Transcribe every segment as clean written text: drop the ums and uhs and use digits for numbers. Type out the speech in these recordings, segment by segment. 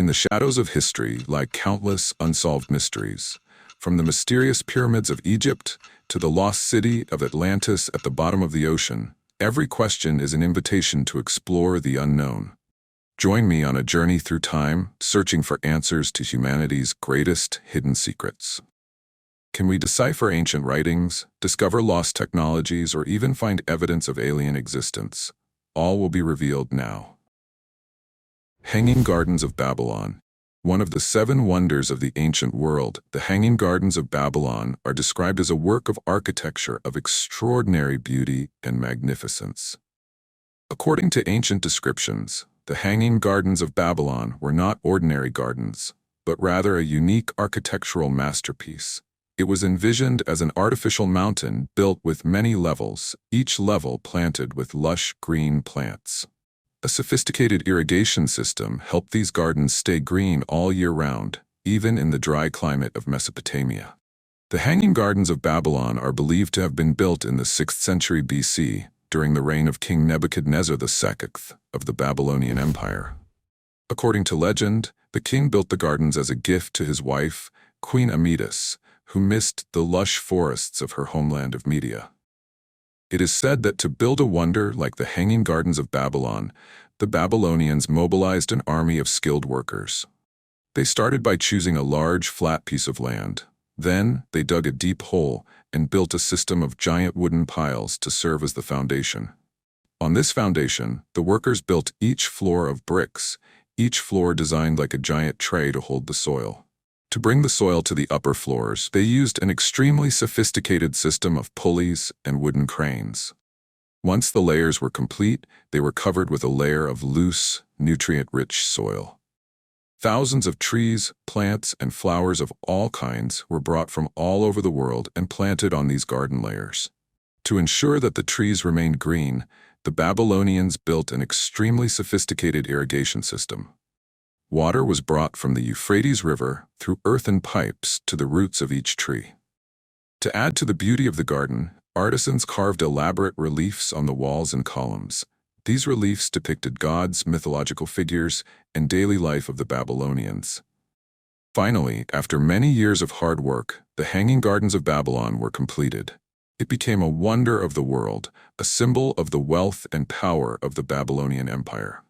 In the shadows of history lie countless unsolved mysteries, from the mysterious pyramids of Egypt to the lost city of Atlantis at the bottom of the ocean. Every question is an invitation to explore the unknown. Join me on a journey through time, searching for answers to humanity's greatest hidden secrets. Can we decipher ancient writings, discover lost technologies, or even find evidence of alien existence? All will be revealed now. Hanging Gardens of Babylon. One of the 7 wonders of the ancient world, the Hanging Gardens of Babylon are described as a work of architecture of extraordinary beauty and magnificence. According to ancient descriptions, the Hanging Gardens of Babylon were not ordinary gardens, but rather a unique architectural masterpiece. It was envisioned as an artificial mountain built with many levels, each level planted with lush green plants. A sophisticated irrigation system helped these gardens stay green all year round, even in the dry climate of Mesopotamia. The Hanging Gardens of Babylon are believed to have been built in the 6th century BC, during the reign of King Nebuchadnezzar II of the Babylonian Empire. According to legend, the king built the gardens as a gift to his wife, Queen Amidis, who missed the lush forests of her homeland of Media. It is said that to build a wonder like the Hanging Gardens of Babylon, the Babylonians mobilized an army of skilled workers. They started by choosing a large, flat piece of land. Then, they dug a deep hole and built a system of giant wooden piles to serve as the foundation. On this foundation, the workers built each floor of bricks, each floor designed like a giant tray to hold the soil. To bring the soil to the upper floors, they used an extremely sophisticated system of pulleys and wooden cranes. Once the layers were complete, they were covered with a layer of loose, nutrient-rich soil. Thousands of trees, plants, and flowers of all kinds were brought from all over the world and planted on these garden layers. To ensure that the trees remained green, the Babylonians built an extremely sophisticated irrigation system. Water was brought from the Euphrates River through earthen pipes to the roots of each tree. To add to the beauty of the garden, artisans carved elaborate reliefs on the walls and columns. These reliefs depicted gods, mythological figures, and daily life of the Babylonians. Finally, after many years of hard work, the Hanging Gardens of Babylon were completed. It became a wonder of the world, a symbol of the wealth and power of the Babylonian Empire.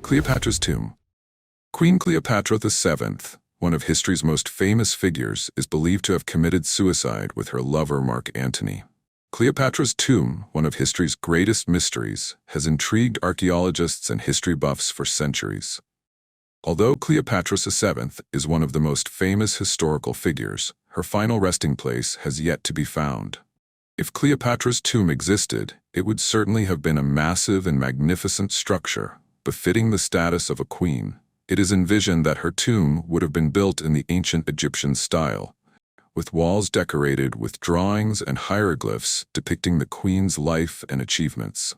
Cleopatra's tomb. Queen Cleopatra VII, one of history's most famous figures, is believed to have committed suicide with her lover Mark Antony. Cleopatra's tomb, one of history's greatest mysteries, has intrigued archaeologists and history buffs for centuries. Although Cleopatra VII is one of the most famous historical figures, her final resting place has yet to be found. If Cleopatra's tomb existed, it would certainly have been a massive and magnificent structure, befitting the status of a queen. It is envisioned that her tomb would have been built in the ancient Egyptian style, with walls decorated with drawings and hieroglyphs depicting the queen's life and achievements.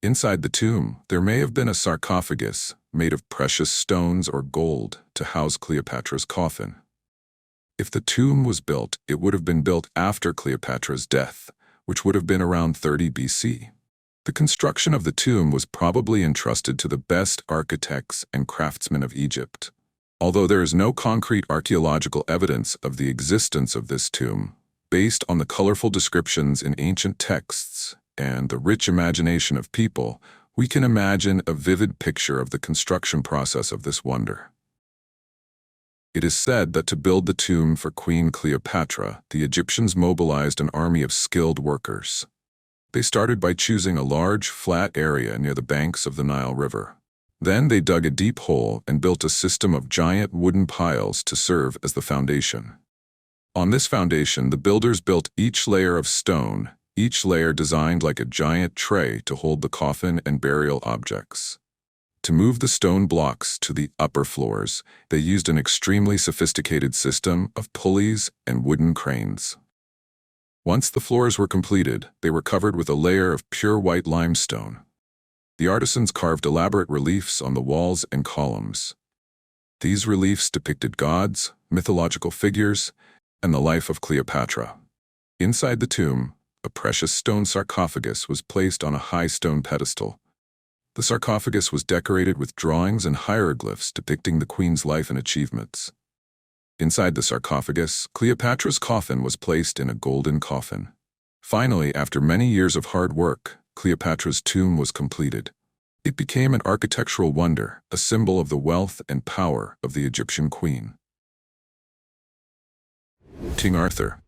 Inside the tomb, there may have been a sarcophagus made of precious stones or gold to house Cleopatra's coffin. If the tomb was built, it would have been built after Cleopatra's death, which would have been around 30 BC. The construction of the tomb was probably entrusted to the best architects and craftsmen of Egypt. Although there is no concrete archaeological evidence of the existence of this tomb, based on the colorful descriptions in ancient texts and the rich imagination of people, we can imagine a vivid picture of the construction process of this wonder. It is said that to build the tomb for Queen Cleopatra, the Egyptians mobilized an army of skilled workers. They started by choosing a large, flat area near the banks of the Nile River. Then they dug a deep hole and built a system of giant wooden piles to serve as the foundation. On this foundation, the builders built each layer of stone, each layer designed like a giant tray to hold the coffin and burial objects. To move the stone blocks to the upper floors, they used an extremely sophisticated system of pulleys and wooden cranes. Once the floors were completed, they were covered with a layer of pure white limestone. The artisans carved elaborate reliefs on the walls and columns. These reliefs depicted gods, mythological figures, and the life of Cleopatra. Inside the tomb, a precious stone sarcophagus was placed on a high stone pedestal. The sarcophagus was decorated with drawings and hieroglyphs depicting the queen's life and achievements. Inside the sarcophagus, Cleopatra's coffin was placed in a golden coffin. Finally, after many years of hard work, Cleopatra's tomb was completed. It became an architectural wonder, a symbol of the wealth and power of the Egyptian queen. King Arthur.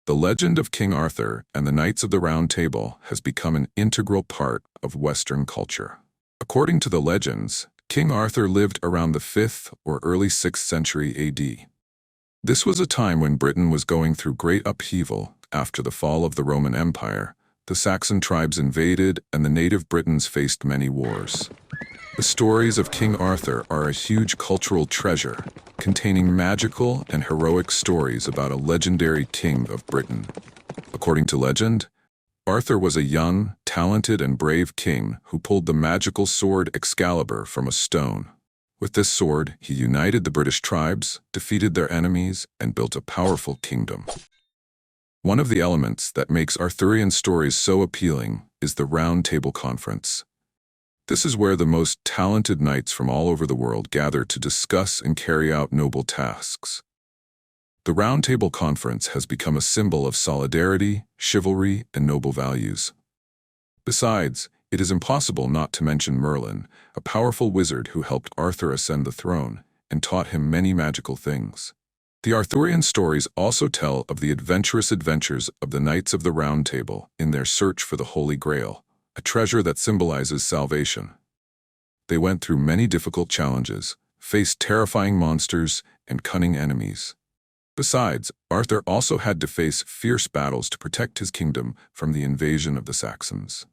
The legend of King Arthur and the Knights of the Round Table has become an integral part of Western culture. According to the legends, King Arthur lived around the 5th or early 6th century AD. This was a time when Britain was going through great upheaval after the fall of the Roman Empire. The Saxon tribes invaded and the native Britons faced many wars. The stories of King Arthur are a huge cultural treasure, containing magical and heroic stories about a legendary king of Britain. According to legend, Arthur was a young, talented, and brave king who pulled the magical sword Excalibur from a stone. With this sword, he united the British tribes, defeated their enemies, and built a powerful kingdom. One of the elements that makes Arthurian stories so appealing is the Round Table Conference. This is where the most talented knights from all over the world gather to discuss and carry out noble tasks. The Round Table Conference has become a symbol of solidarity, chivalry, and noble values. Besides, it is impossible not to mention Merlin, a powerful wizard who helped Arthur ascend the throne and taught him many magical things. The Arthurian stories also tell of the adventurous adventures of the Knights of the Round Table in their search for the Holy Grail, a treasure that symbolizes salvation. They went through many difficult challenges, faced terrifying monsters and cunning enemies. Besides, Arthur also had to face fierce battles to protect his kingdom from the invasion of the Saxons.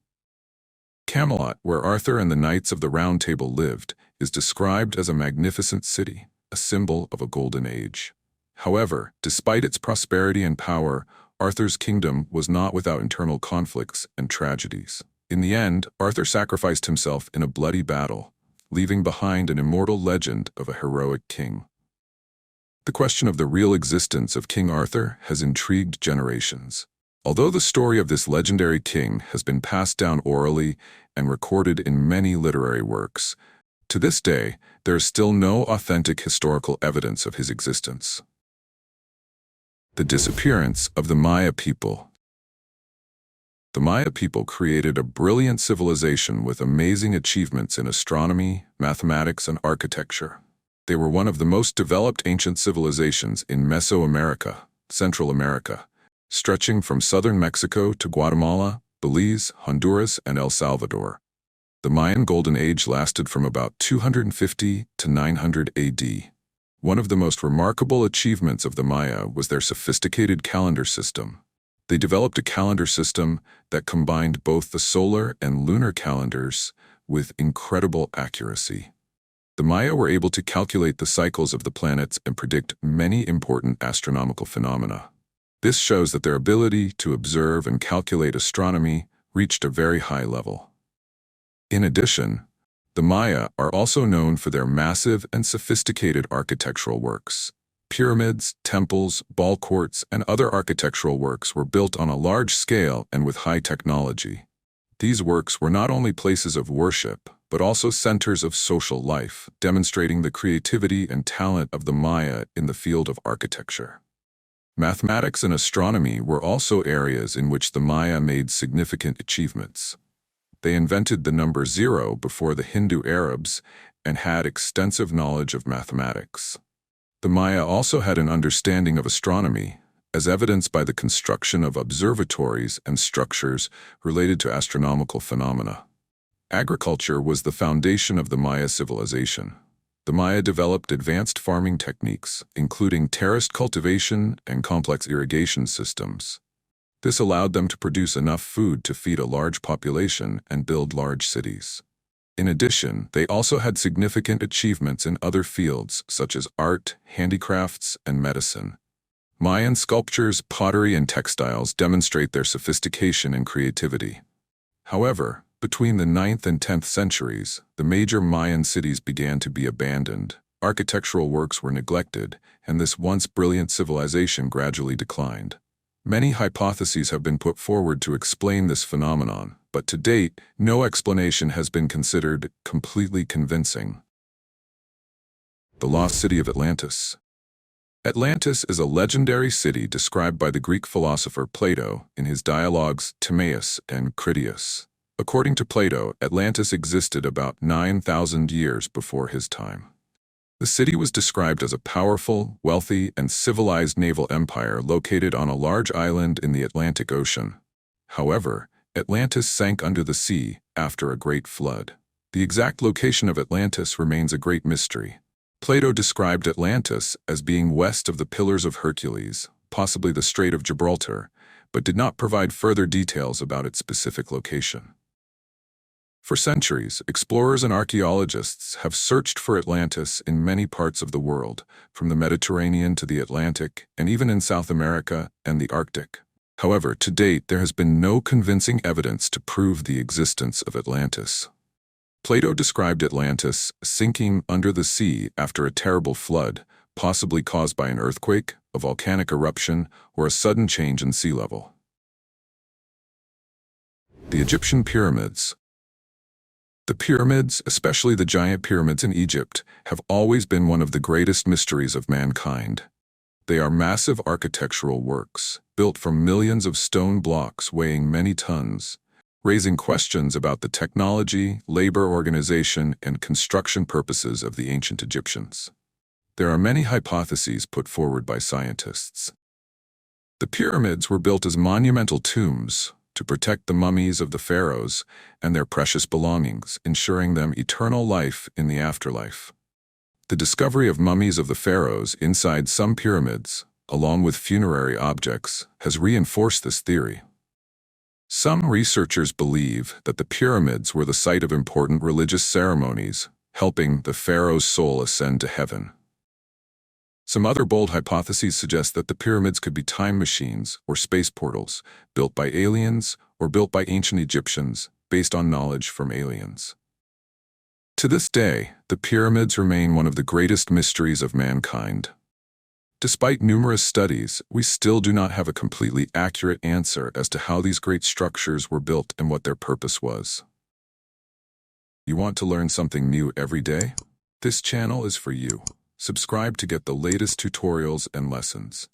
Camelot, where Arthur and the Knights of the Round Table lived, is described as a magnificent city, a symbol of a golden age. However, despite its prosperity and power, Arthur's kingdom was not without internal conflicts and tragedies. In the end, Arthur sacrificed himself in a bloody battle, leaving behind an immortal legend of a heroic king. The question of the real existence of King Arthur has intrigued generations. Although the story of this legendary king has been passed down orally and recorded in many literary works, to this day, there is still no authentic historical evidence of his existence. The disappearance of the Maya people. The Maya people created a brilliant civilization with amazing achievements in astronomy, mathematics, and architecture. They were one of the most developed ancient civilizations in Mesoamerica, Central America, stretching from southern Mexico to Guatemala, Belize, Honduras, and El Salvador. The Mayan Golden Age lasted from about 250 to 900 AD. One of the most remarkable achievements of the Maya was their sophisticated calendar system. They developed a calendar system that combined both the solar and lunar calendars with incredible accuracy. The Maya were able to calculate the cycles of the planets and predict many important astronomical phenomena. This shows that their ability to observe and calculate astronomy reached a very high level. In addition, the Maya are also known for their massive and sophisticated architectural works. Pyramids, temples, ball courts, and other architectural works were built on a large scale and with high technology. These works were not only places of worship, but also centers of social life, demonstrating the creativity and talent of the Maya in the field of architecture. Mathematics and astronomy were also areas in which the Maya made significant achievements. They invented the number 0 before the Hindu Arabs and had extensive knowledge of mathematics. The Maya also had an understanding of astronomy, as evidenced by the construction of observatories and structures related to astronomical phenomena. Agriculture was the foundation of the Maya civilization. The Maya developed advanced farming techniques, including terraced cultivation and complex irrigation systems. This allowed them to produce enough food to feed a large population and build large cities. In addition, they also had significant achievements in other fields such as art, handicrafts, and medicine. Mayan sculptures, pottery, and textiles demonstrate their sophistication and creativity. However, between the 9th and 10th centuries, the major Mayan cities began to be abandoned, architectural works were neglected, and this once brilliant civilization gradually declined. Many hypotheses have been put forward to explain this phenomenon, but to date, no explanation has been considered completely convincing. The Lost City of Atlantis. Atlantis is a legendary city described by the Greek philosopher Plato in his dialogues Timaeus and Critias. According to Plato, Atlantis existed about 9,000 years before his time. The city was described as a powerful, wealthy, and civilized naval empire located on a large island in the Atlantic Ocean. However, Atlantis sank under the sea after a great flood. The exact location of Atlantis remains a great mystery. Plato described Atlantis as being west of the Pillars of Hercules, possibly the Strait of Gibraltar, but did not provide further details about its specific location. For centuries, explorers and archaeologists have searched for Atlantis in many parts of the world, from the Mediterranean to the Atlantic, and even in South America and the Arctic. However, to date, there has been no convincing evidence to prove the existence of Atlantis. Plato described Atlantis sinking under the sea after a terrible flood, possibly caused by an earthquake, a volcanic eruption, or a sudden change in sea level. The Egyptian Pyramids. The pyramids, especially the giant pyramids in Egypt, have always been one of the greatest mysteries of mankind. They are massive architectural works, built from millions of stone blocks weighing many tons, raising questions about the technology, labor organization, and construction purposes of the ancient Egyptians. There are many hypotheses put forward by scientists. The pyramids were built as monumental tombs to protect the mummies of the pharaohs and their precious belongings, ensuring them eternal life in the afterlife. The discovery of mummies of the pharaohs inside some pyramids, along with funerary objects, has reinforced this theory. Some researchers believe that the pyramids were the site of important religious ceremonies, helping the pharaoh's soul ascend to heaven. Some other bold hypotheses suggest that the pyramids could be time machines or space portals, built by aliens or built by ancient Egyptians, based on knowledge from aliens. To this day, the pyramids remain one of the greatest mysteries of mankind. Despite numerous studies, we still do not have a completely accurate answer as to how these great structures were built and what their purpose was. You want to learn something new every day? This channel is for you. Subscribe to get the latest tutorials and lessons.